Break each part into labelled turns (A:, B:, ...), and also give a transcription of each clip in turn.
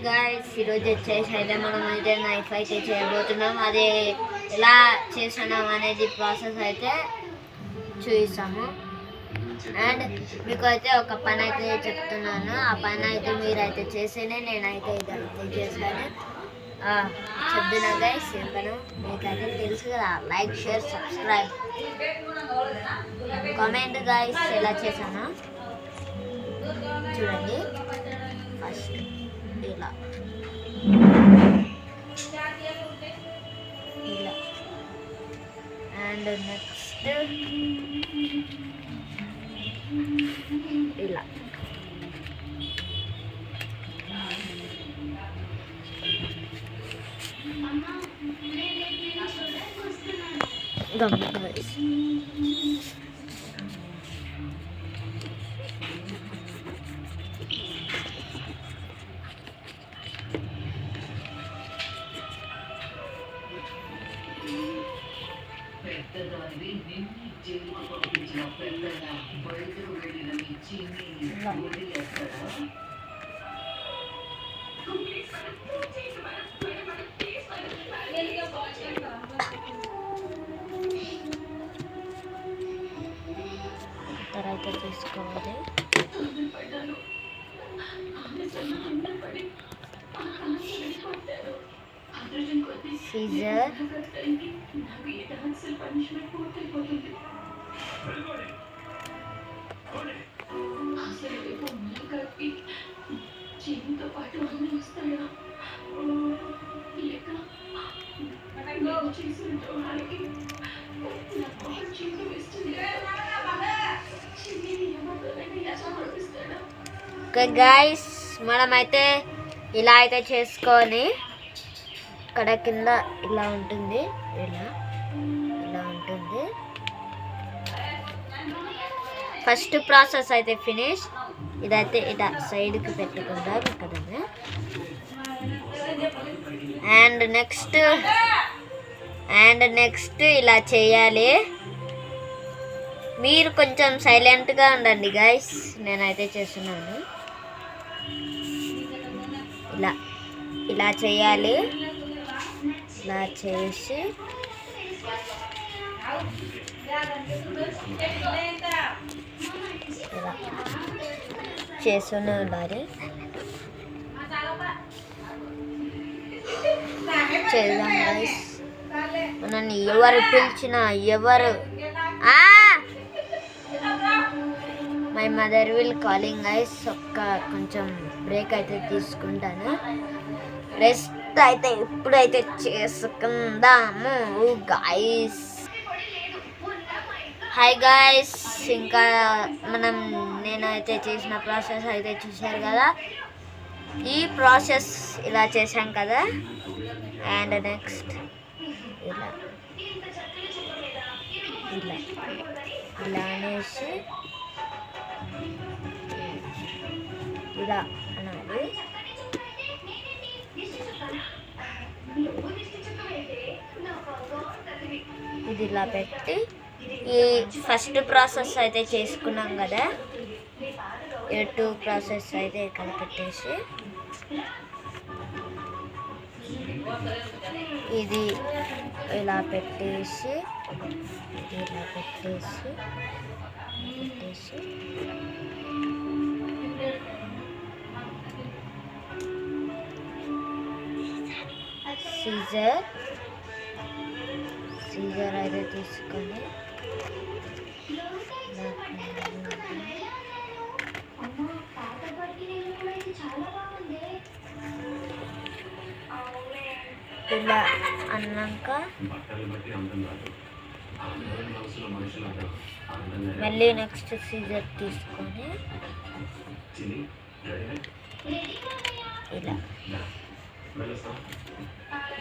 A: Guys, ఈరోజు వచ్చేసి అయితే మనం అయితే నైఫ్ అయితే చేయబోతున్నాం. అది ఎలా చేస్తున్నాం అనేది ప్రాసెస్ అయితే చూపిస్తాము. అండ్ మీకు అయితే ఒక పని అయితే చెప్తున్నాను. ఆ పని అయితే మీరైతే చేస్తేనే నేనైతే ఇదైతే చేశాను. చెప్తున్నా గైస్, చెప్పను మీకైతే తెలుసు కదా. Like, share, subscribe, comment guys ఎలా చేశాను చూడండి. ఫస్ట్ ఇలా ఇలా అండ్ నెక్స్ట్ ఇలా గైస్. అయితే తీసుకోవాలి. సీజర్ ఓకే గైస్, మనమైతే ఇలా అయితే చేసుకొని ఇక్కడ కింద ఇలా ఉంటుంది, ఇలా ఇలా ఉంటుంది. ఫస్ట్ ప్రాసెస్ అయితే ఫినిష్. ఇదైతే ఇలా సైడ్కి పెట్టుకుంటాం ఇక్కడ. అండ్ నెక్స్ట్ ఇలా చేయాలి. మీరు కొంచెం సైలెంట్గా ఉండండి గైస్, నేనైతే చేస్తున్నాను. ఇలా ఇలా చేయాలి. ఇలా చేసి ఇలా చేస్తూనే ఉండాలి. చేద్దాం గైస్. మనల్ని ఎవరు పిలిచినా ఎవరు my mother will calling guys. కొంచెం బ్రేక్ అయితే తీసుకుంటాను. రెస్ట్ అయితే ఇప్పుడైతే చేసుకుందాము గైస్. హాయ్ గైస్, ఇంకా నేనైతే చేసిన ప్రాసెస్ అయితే చూశారు కదా. ఈ ప్రాసెస్ ఇలా చేశాం కదా. అండ్ నెక్స్ట్ ఇలా ఇలా ఇలా అనేసి ఇలా అనాలి. ఇది ఇలా పెట్టి ఈ ఫస్ట్ ప్రాసెస్ అయితే చేసుకున్నాం కదా. ఈ 2 ప్రాసెస్ అయితే ఇక్కడ పెట్టేసి ఇది ఇలా పెట్టేసి ఇలా పెట్టేసి సీజర్ అయితే తీసుకొని ఇలా అన్నాక మళ్ళీ నెక్స్ట్ సీజర్ తీసుకొని ఇలా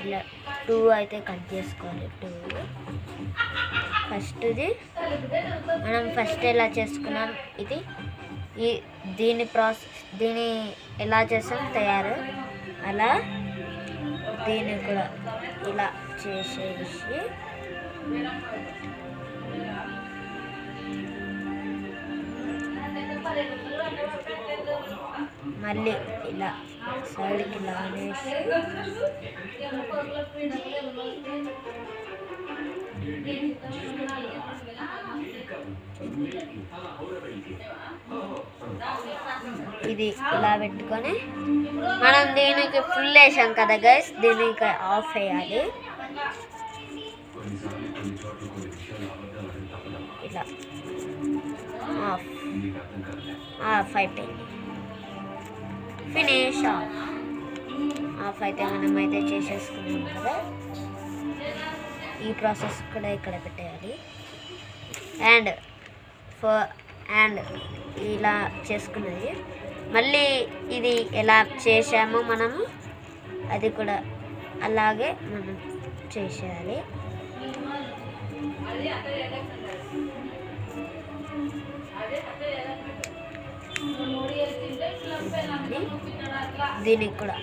A: ఇలా 2 అయితే కట్ చేసుకోవాలి. 2 ఫస్ట్ది మనం ఫస్ట్ ఎలా చేసుకున్నాం. దీని ఎలా చేసాం తయారు, అలా దీన్ని కూడా ఇలా చేసేసి మళ్ళీ ఇలా సైడ్కి ఇలా అనేసి ఇది ఇలా పెట్టుకొని మనం దీనికి ఫుల్ వేసాం కదా గైస్, దీనికి ఆఫ్ వేయాలి. ఇలా ఆఫ్ అయిపోయింది, ఫినిష్ ఆఫ్ అయితే మనమైతే చేసేసుకున్నాం కదా. ఈ ప్రాసెస్ కూడా ఇక్కడ పెట్టేయాలి. అండ్ ఇలా చేసుకున్నది మళ్ళీ ఇది ఎలా చేసామో మనము అది కూడా అలాగే మనం చేసేయాలి. దీనికి కూడా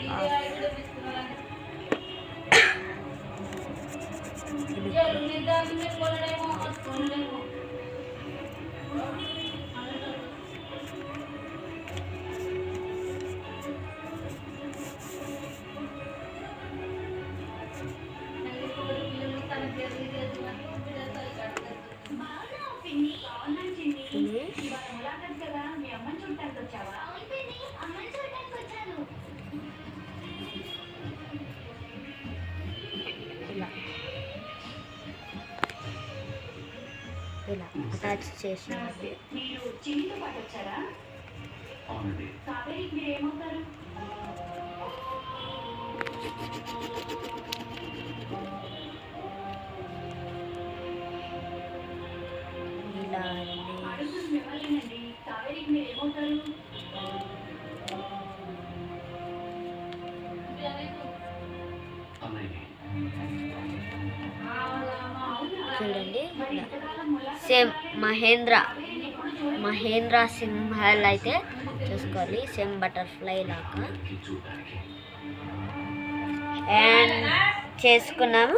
A: ఇలా అటాచ్ చేసినది. ఇలా చూడండి, సేమ్ మహేంద్ర సింహల్ అయితే చూసుకోవాలి, సేమ్ బటర్ఫ్లై లాగా. అండ్ చేసుకున్నాము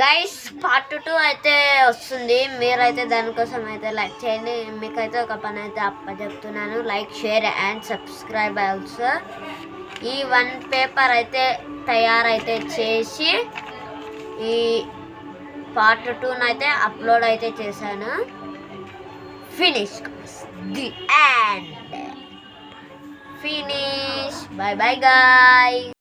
A: గైస్. పార్ట్ 2 అయితే వస్తుంది, మీరైతే దానికోసం అయితే లైక్ చేయండి. మీకైతే ఒక పని అయితే అప్పచెప్తున్నాను, like, share and subscribe also. ఈ 1 పేపర్ అయితే తయారైతే చేసి ఈ పార్ట్ 2 అయితే అప్లోడ్ అయితే చేశాను. Finish the end, finish. By by guy.